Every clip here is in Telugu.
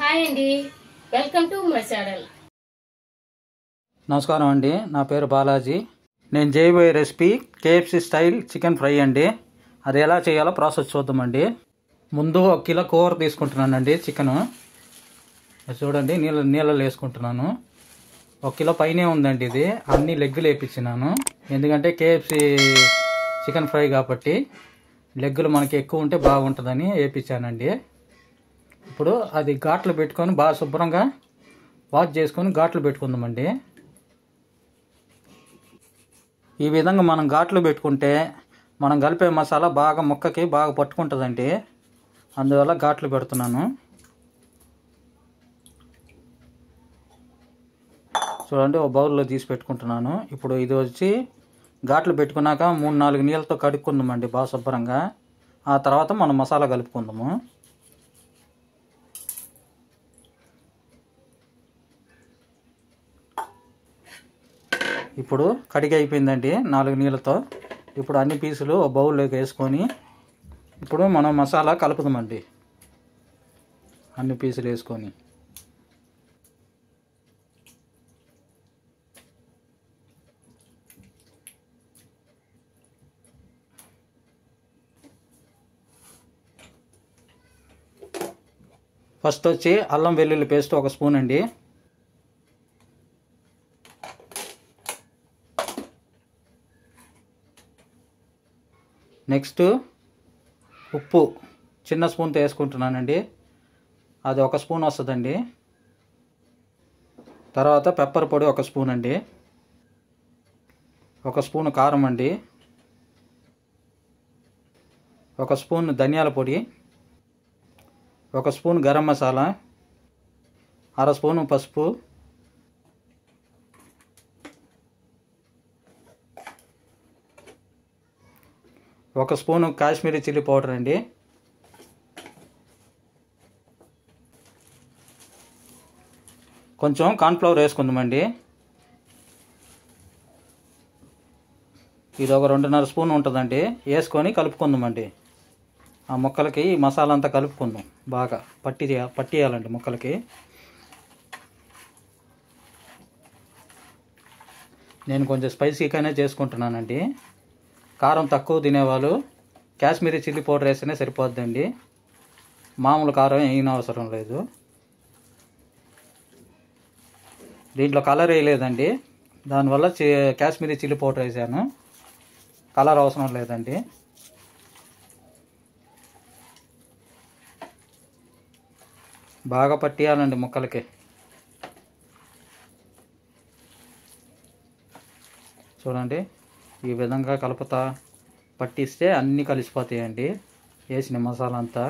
హాయ్ అండి, వెల్కమ్ టు మై ఛానల్. నమస్కారం అండి, నా పేరు బాలాజీ. నేను చేయబోయే recipe KFC style chicken fry అండి. అది ఎలా చేయాలో ప్రాసెస్ చూద్దామండి. ముందు 1 కిలో కూర తీసుకుంటున్నానండి. చికెను చూడండి, నీళ్ళలో వేసుకుంటున్నాను. 1 కిలో పైనే ఉందండి. ఇది అన్ని లెగ్గులు వేయించినాను, ఎందుకంటే కేఎఫ్సి చికెన్ ఫ్రై కాబట్టి లెగ్గులు మనకి ఎక్కువ ఉంటే బాగుంటుందని వేయించానండి. ఇప్పుడు అది ఘాట్లు పెట్టుకొని బాగా శుభ్రంగా వాష్ చేసుకొని ఘాట్లు పెట్టుకుందామండి. ఈ విధంగా మనం ఘాట్లు పెట్టుకుంటే మనం కలిపే మసాలా బాగా ముక్కకి బాగా పట్టుకుంటుందండి. అందువల్ల ఘాట్లు పెడుతున్నాను. చూడండి, ఒక బౌల్లో తీసి పెట్టుకుంటున్నాను. ఇప్పుడు ఇది వచ్చి ఘాట్లు పెట్టుకున్నాక 3-4 నీళ్ళతో కడుక్కుందామండి బాగా శుభ్రంగా. ఆ తర్వాత మనం మసాలా కలుపుకుందాము. ఇప్పుడు కడిగి అయిపోయిందండి 4 నీళ్ళతో. ఇప్పుడు అన్ని పీసులు ఒక బౌల్లోకి వేసుకొని ఇప్పుడు మనం మసాలా కలుపుదామండి. అన్ని పీసులు వేసుకొని ఫస్ట్ వచ్చి అల్లం వెల్లుల్లి పేస్ట్ 1 స్పూన్ అండి. నెక్స్ట్ ఉప్పు చిన్న స్పూన్తో వేసుకుంటున్నానండి. అది 1 స్పూన్ వస్తుందండి. తర్వాత పెప్పర్ పొడి 1 స్పూన్ అండి. 1 స్పూన్ కారం అండి. 1 స్పూన్ ధనియాల పొడి, 1 స్పూన్ గరం మసాలా, 1/2 స్పూను పసుపు, 1 స్పూను కాశ్మీరీ చిల్లీ పౌడర్ అండి. కొంచెం కార్న్ఫ్లవర్ వేసుకుందామండి. ఇది ఒక 2.5 స్పూన్ ఉంటుందండి. వేసుకొని కలుపుకుందామండి. ఆ ముక్కలకి ఈ మసాలా అంతా కలుపుకుందాం. బాగా పట్టియాలండి ముక్కలకి. నేను కొంచెం స్పైసీగానే చేసుకుంటున్నానండి. కారం తక్కువ తినేవాళ్ళు కాశ్మీరీ చిల్లీ పౌడర్ వేస్తేనే సరిపోద్దండి. మామూలు కారం వేయని అవసరం లేదు. దీంట్లో కలర్ వేయలేదండి, దానివల్ల కాశ్మీరీ చిల్లీ పౌడర్ వేసాను. కలర్ అవసరం లేదండి. బాగా పట్టియాలండి ముక్కలకి. చూడండి, ఈ విధంగా కలుపుతా పట్టిస్తే అన్నీ కలిసిపోతాయండి వేసిన మసాలా అంతా.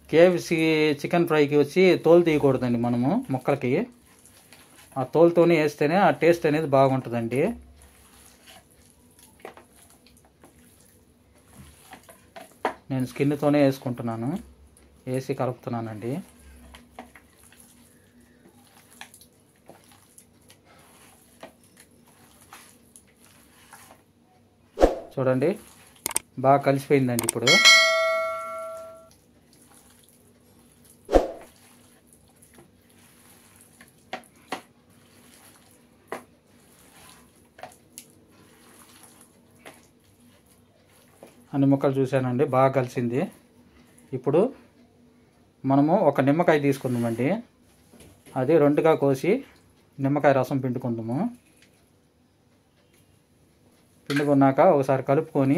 కేఎఫ్సి చికెన్ ఫ్రైకి వచ్చి తోలు తీయకూడదండి మనము ముక్కలకి. ఆ తోలుతోనే వేస్తేనే ఆ టేస్ట్ అనేది బాగుంటుందండి. నేను స్కిన్తోనే వేసుకుంటున్నాను, వేసి కలుపుతున్నానండి. చూడండి, బాగా కలిసిపోయిందండి. ఇప్పుడు అన్ని ముక్కలు చూశానండి, బాగా కలిసింది. ఇప్పుడు మనము 1 నిమ్మకాయ తీసుకుందామండి. అది 2గా కోసి నిమ్మకాయ రసం పిండుకుందాము. పిండుకున్నాక ఒకసారి కలుపుకొని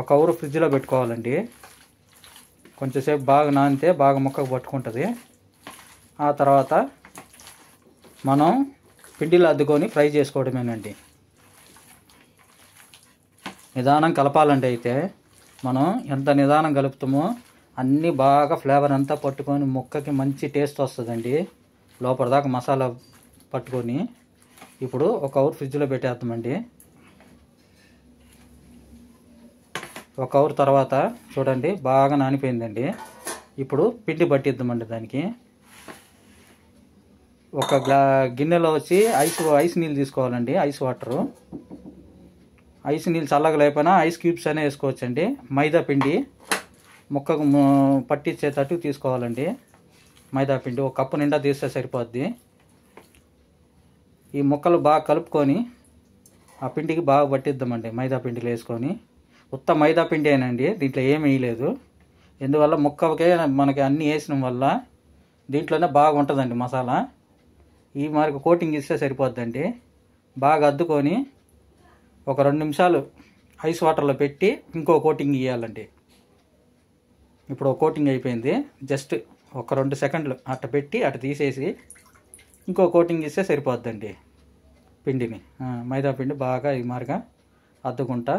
1 అవర్ ఫ్రిడ్జ్లో పెట్టుకోవాలండి. కొంచెంసేపు బాగా నానితే బాగా ముక్కకు పట్టుకుంటుంది. ఆ తర్వాత మనం పిండిలో అద్దుకొని ఫ్రై చేసుకోవడమేనండి. నిదానం కలపాలండి. అయితే మనం ఎంత నిదానం కలుపుతామో అన్నీ బాగా ఫ్లేవర్ అంతా పట్టుకొని ముక్కకి మంచి టేస్ట్ వస్తుందండి. లోపల దాకా మసాలా పట్టుకొని ఇప్పుడు 1 అవర్ ఫ్రిడ్జ్లో పెట్టేద్దామండి. 1 అవర్ తర్వాత చూడండి, బాగా నానిపోయిందండి. ఇప్పుడు పిండి పట్టిద్దామండి. దానికి ఒక గిన్నెలో వచ్చి ఐస్ నీళ్ళు తీసుకోవాలండి. ఐస్ వాటరు ఐస్ నీళ్ళు చల్లగా లేకపోయినా ఐస్ క్యూబ్స్ అనే వేసుకోవచ్చండి. మైదా పిండి ముక్కకు పట్టించేటట్టు తీసుకోవాలండి. మైదా పిండి ఒక కప్పు నిండా తీస్తే సరిపోద్ది. ఈ ముక్కలు బాగా కలుపుకొని ఆ పిండికి బాగా పట్టిద్దామండి. మైదా పిండిలో వేసుకొని ఉత్త మైదా పిండి ఏనండి, దీంట్లో ఏమి వేయలేదు. ఎందువల్ల ముక్కకే మనకి అన్నీ వేసిన వల్ల దీంట్లోనే బాగా ఉంటుందండి మసాలా. ఈ మరి కోటింగ్ ఇస్తే సరిపోద్దండి. బాగా అద్దుకొని ఒక 2 నిమిషాలు ఐస్ వాటర్లో పెట్టి ఇంకో కోటింగ్ ఇవ్వాలండి. ఇప్పుడు ఒక కోటింగ్ అయిపోయింది. జస్ట్ ఒక 2 సెకండ్లు అట్ట పెట్టి అట్ట తీసేసి ఇంకో కోటింగ్ ఇస్తే సరిపోద్దండి. పిండిని మైదా పిండి బాగా ఈ మారిగా అద్దుకుంటా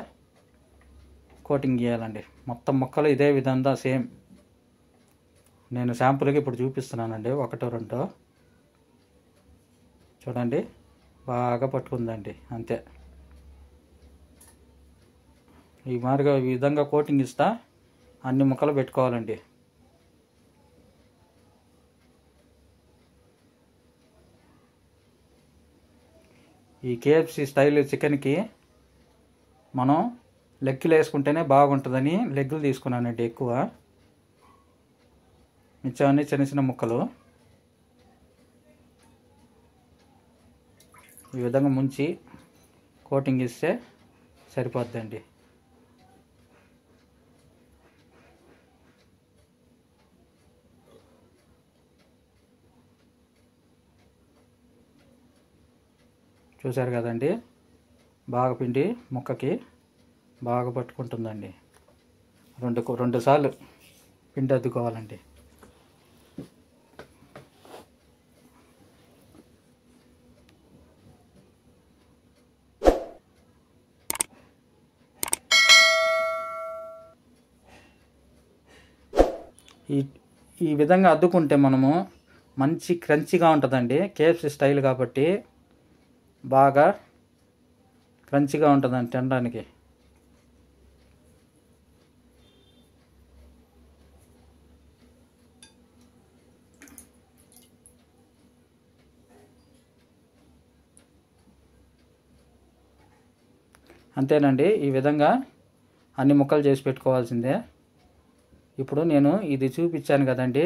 కోటింగ్ ఇవ్వాలండి. మొత్తం ముక్కలు ఇదే విధంగా సేమ్ నేను శాంపుల్కి ఇప్పుడు చూపిస్తున్నానండి. 1 2 చూడండి బాగా పట్టుకుందండి. అంతే ఈ మాదిరిగా ఈ విధంగా కోటింగ్ ఇస్తా అన్ని ముక్కలు పెట్టుకోవాలండి. ఈ కేఎఫ్సి స్టైల్ చికెన్కి మనం లెగ్గులు వేసుకుంటేనే బాగుంటుందని లెగ్గులు తీసుకున్నానండి ఎక్కువ. మిగతావన్నీ చిన్న చిన్న ముక్కలు ఈ విధంగా ముంచి కోటింగ్ ఇస్తే సరిపోద్దండి. చూసారు కదండి, బాగా పిండి ముక్కకి బాగా పట్టుకుంటుందండి. 2 సార్లు పిండి అద్దుకోవాలండి. ఈ విధంగా అద్దుకుంటే మనము మంచి క్రంచిగా ఉంటుందండి. కేఎఫ్సి స్టైల్ కాబట్టి బాగా క్రంచిగా ఉంటుందండి తినడానికి. అంతేనండి, ఈ విధంగా అన్ని ముక్కలు చేసి పెట్టుకోవాల్సిందే. ఇప్పుడు నేను ఇది చూపించాను కదండి,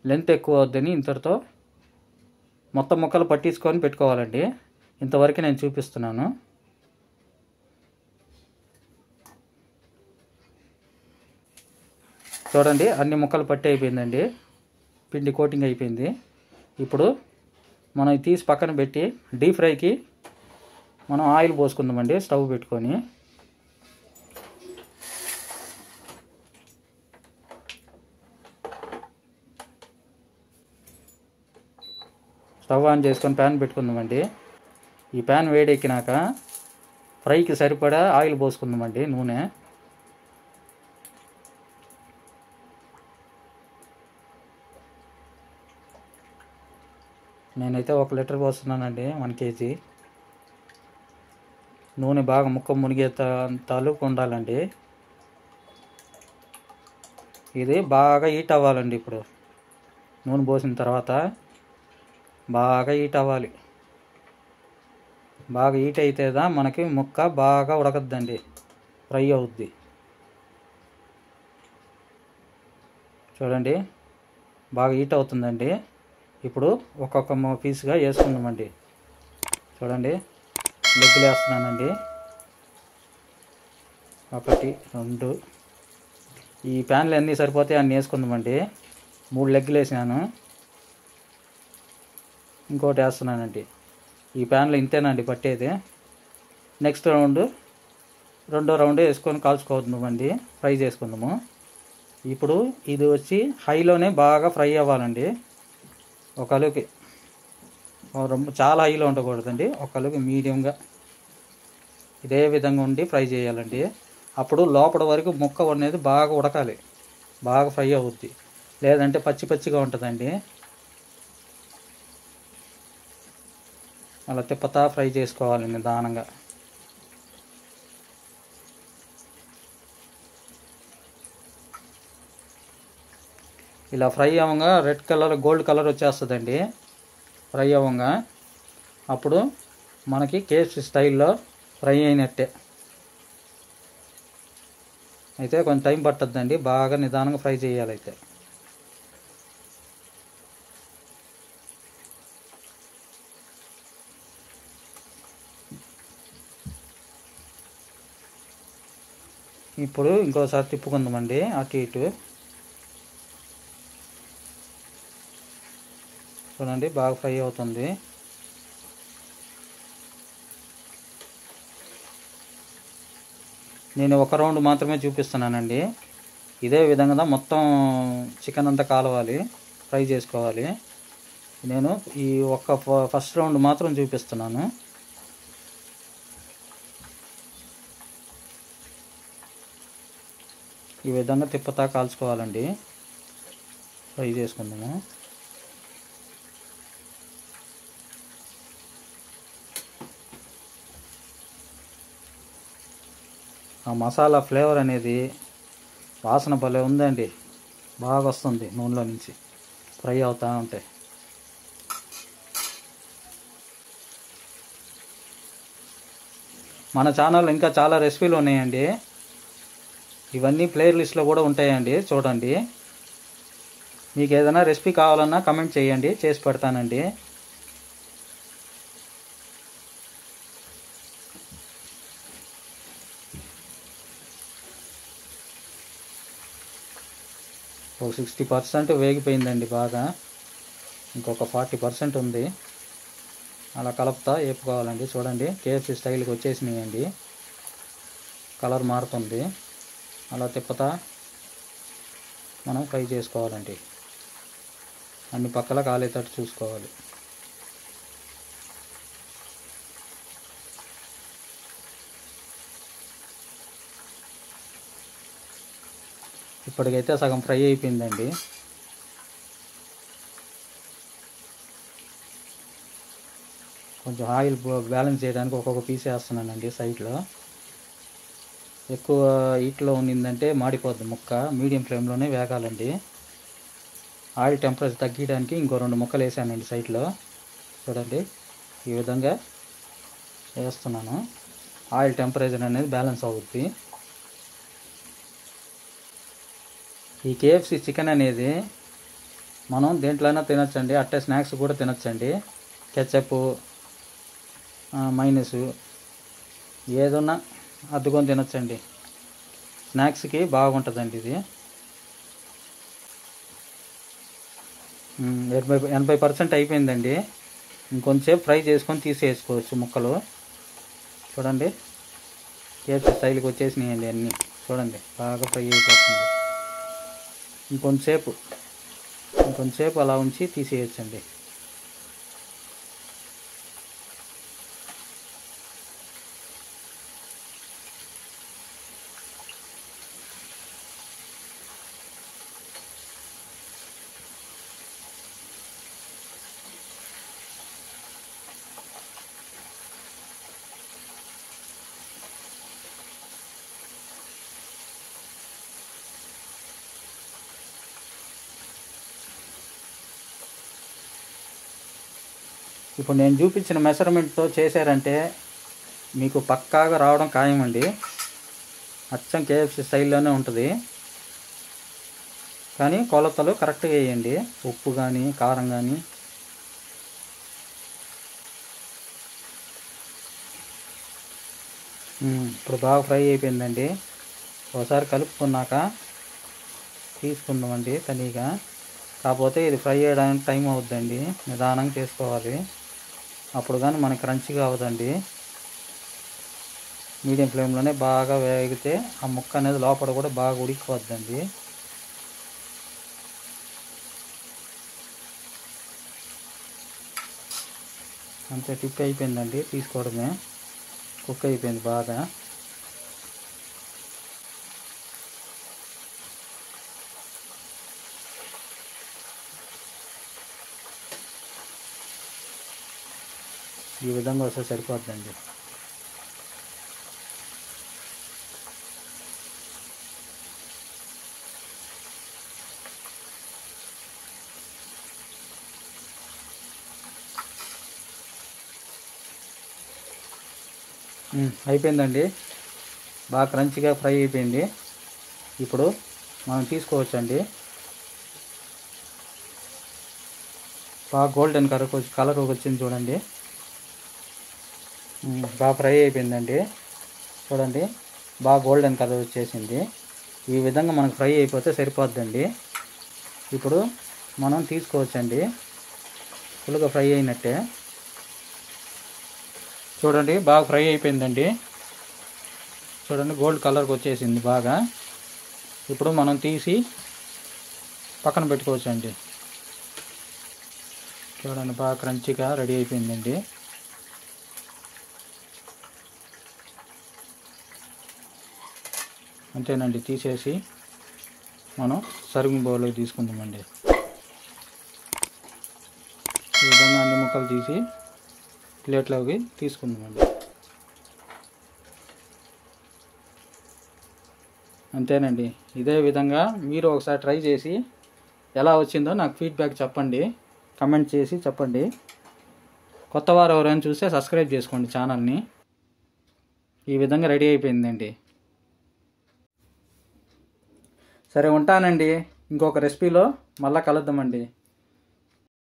లెంత్ ఎక్కువ వద్దని ఇంతటితో మొత్తం ముక్కలు పట్టించుకొని పెట్టుకోవాలండి. ఇంతవరకు నేను చూపిస్తున్నాను. చూడండి అన్ని ముక్కలు పట్టి అయిపోయిందండి. పిండి కోటింగ్ అయిపోయింది. ఇప్పుడు మనం తీసి పక్కన పెట్టి డీప్ ఫ్రైకి మనం ఆయిల్ పోసుకుందామండి. స్టవ్ పెట్టుకొని స్టవ్ ఆన్ చేసుకొని ప్యాన్ పెట్టుకుందామండి. ఈ ప్యాన్ వేడెక్కినాక ఫ్రైకి సరిపడా ఆయిల్ పోసుకుందామండి. నూనె నేనైతే 1 లీటర్ పోస్తున్నానండి. 1 kg నూనె బాగా ముక్క మునిగే తాలూకు ఉండాలండి. ఇది బాగా హీట్ అవ్వాలండి. ఇప్పుడు నూనె పోసిన తర్వాత బాగా హీట్ అవ్వాలి. బాగా హీట్ అయితేదా మనకి ముక్క బాగా ఉడకద్దండి, ఫ్రై అవుద్ది. చూడండి బాగా హీట్ అవుతుందండి. ఇప్పుడు ఒక్కొక్క పీస్గా వేసుకుందామండి. చూడండి లెగ్గులు వేస్తున్నానండి. 1 2 ఈ ప్యాన్లు అన్నీ సరిపోతాయి అన్నీ వేసుకుందామండి. 3 లెగ్గులు వేసినాను, ఇంకోటి వేస్తున్నానండి. ఈ ప్యాన్లో ఇంతేనండి పట్టేది. నెక్స్ట్ రెండో రౌండ్ వేసుకొని కాల్చుకుందామండి, ఫ్రై చేసుకుందాము. ఇప్పుడు ఇది వచ్చి హైలోనే బాగా ఫ్రై అవ్వాలండి. ఒకలోకి చాలా హైలో ఉండకూడదండి, ఒకలోకి మీడియంగా ఇదే విధంగా ఉండి ఫ్రై చేయాలండి. అప్పుడు లోపల వరకు ముక్క అనేది బాగా ఉడకాలి, బాగా ఫ్రై అవుద్ది. లేదంటే పచ్చి పచ్చిగా ఉంటుందండి. అలా తిప్పతా ఫ్రై చేసుకోవాలి నిదానంగా. ఇలా ఫ్రై అవ్వగా రెడ్ కలర్ గోల్డ్ కలర్ వచ్చేస్తుందండి. ఫ్రై అవ్వగా అప్పుడు మనకి కేఎఫ్సి స్టైల్లో ఫ్రై అయినట్టే. అయితే కొంచెం టైం పట్టద్దండి, బాగా నిదానంగా ఫ్రై చేయాలి. అయితే ఇప్పుడు ఇంకోసారి తిప్పుకుందామండి అటు ఇటు. చూడండి బాగా ఫ్రై అవుతుంది. నేను ఒక రౌండ్ మాత్రమే చూపిస్తున్నానండి. ఇదే విధంగా మొత్తం చికెన్ అంతా కాలవాలి, ఫ్రై చేసుకోవాలి. నేను ఈ ఫస్ట్ రౌండ్ మాత్రం చూపిస్తున్నాను. ఈ విధంగా తిప్పుతా కాల్చుకోవాలండి. ఫ్రై చేసుకుందాము. ఆ మసాలా ఫ్లేవర్ అనేది వాసన భలే ఉందండి, బాగా వస్తుంది నూనెలో నుంచి ఫ్రై అవుతూ ఉంటాయి. మన ఛానల్ ఇంకా చాలా రెసిపీలు ఉన్నాయండి, ఇవన్నీ ప్లే లిస్ట్లో కూడా ఉంటాయండి, చూడండి. మీకు ఏదైనా రెసిపీ కావాలన్నా కమెంట్ చేయండి, చేసి పెడతానండి. ఒక 60% వేగిపోయిందండి బాగా, ఇంకొక 40% ఉంది. అలా కలుపుతా వేపుకోవాలండి. చూడండి కేఎఫ్సి స్టైల్కి వచ్చేసినాయండి, కలర్ మారుతుంది. అలా తిప్పుతా మనం ఫ్రై చేసుకోవాలండి. అన్ని పక్కల కాలేటట్టు చూసుకోవాలి. ఇప్పటికైతే సగం ఫ్రై అయిపోయిందండి. కొంచెం ఆయిల్ బ్యాలెన్స్ చేయడానికి ఒక్కొక్క పీస్ వేస్తున్నానండి సైడ్లో. ఎక్కువ హీట్లో ఉన్నిందంటే మాడిపోద్ది ముక్క, మీడియం ఫ్లేమ్లోనే వేగాలండి. ఆయిల్ టెంపరేచర్ తగ్గించడానికి ఇంకో 2 ముక్కలు వేసానండి సైడ్లో. చూడండి ఈ విధంగా వేస్తున్నాను, ఆయిల్ టెంపరేచర్ అనేది బ్యాలెన్స్ అవుద్ది. ఈ కేఎఫ్సి చికెన్ అనేది మనం దేంట్లోనే తినొచ్చండి, అట్టే స్నాక్స్ కూడా తినొచ్చండి. కెచప్, మైనస్ ఏదన్నా అద్దుకొని తినొచ్చండి, స్నాక్స్కి బాగుంటుందండి ఇది. 80% అయిపోయిందండి. ఇంకొంచెంసేపు ఫ్రై చేసుకొని తీసేసుకోవచ్చు ముక్కలు. చూడండి కేఎఫ్సి స్టైల్కి వచ్చేసినాయండి అన్నీ. చూడండి బాగా ఫ్రై అయిపోతుంది. ఇంకొంచెంసేపు అలా ఉంచి తీసేయచ్చండి. ఇప్పుడు నేను చూపించిన మెజర్మెంట్తో చేశారంటే మీకు పక్కాగా రావడం ఖాయమండి. అచ్చం కేఎఫ్సి స్టైల్లోనే ఉంటుంది, కానీ కొలతలు కరెక్ట్గా వేయండి. ఉప్పు కానీ కారం కానీ. ఇప్పుడు బాగా ఫ్రై అయిపోయిందండి. ఒకసారి కలుపుకున్నాక తీసుకుందామండి తనీగా. కాకపోతే ఇది ఫ్రై చేయడానికి టైం అవుద్దండి, నిదానంగా చేసుకోవాలి. అప్పుడు కానీ మనకి క్రంచిగా అవ్వదండి. మీడియం ఫ్లేమ్లోనే బాగా వేగితే ఆ ముక్క అనేది లోపల కూడా బాగా ఉడికిపోద్దండి. అంతే, టిప్ అయిపోయిందండి, తీసుకోవడమే. కుక్ అయిపోయింది బాగా. ఈ విధంగా వస్తే సరిపోద్దండి. అయిపోయిందండి, బాగా క్రంచిగా ఫ్రై అయిపోయింది. ఇప్పుడు మనం తీసుకోవచ్చండి. బాగా గోల్డెన్ కలర్ వచ్చింది చూడండి. బాగా ఫ్రై అయిపోయిందండి. చూడండి బాగా గోల్డెన్ కలర్ వచ్చేసింది. ఈ విధంగా మనకు ఫ్రై అయిపోతే సరిపోద్దండి. ఇప్పుడు మనం తీసుకోవచ్చండి. ఫుల్గా ఫ్రై అయినట్టే. చూడండి బాగా ఫ్రై అయిపోయిందండి. చూడండి గోల్డ్ కలర్కి వచ్చేసింది బాగా. ఇప్పుడు మనం తీసి పక్కన పెట్టుకోవచ్చండి. చూడండి బాగా క్రంచీగా రెడీ అయిపోయిందండి. అంతేనండి, తీసేసి మనం సర్వింగ్ బౌల్లోకి తీసుకుందామండి. ఈ విధంగా అన్ని ముక్కలు తీసి ప్లేట్లోకి తీసుకుందామండి. అంతేనండి, ఇదే విధంగా మీరు ఒకసారి ట్రై చేసి ఎలా వచ్చిందో నాకు ఫీడ్బ్యాక్ చెప్పండి, కమెంట్ చేసి చెప్పండి. కొత్త వారు ఎవరైనా చూస్తే సబ్స్క్రైబ్ చేసుకోండి ఛానల్ని. ఈ విధంగా రెడీ అయిపోయిందండి. సరే ఉంటానండి. ఇంకొక రెసిపీలో మళ్ళీ కలుద్దామండి.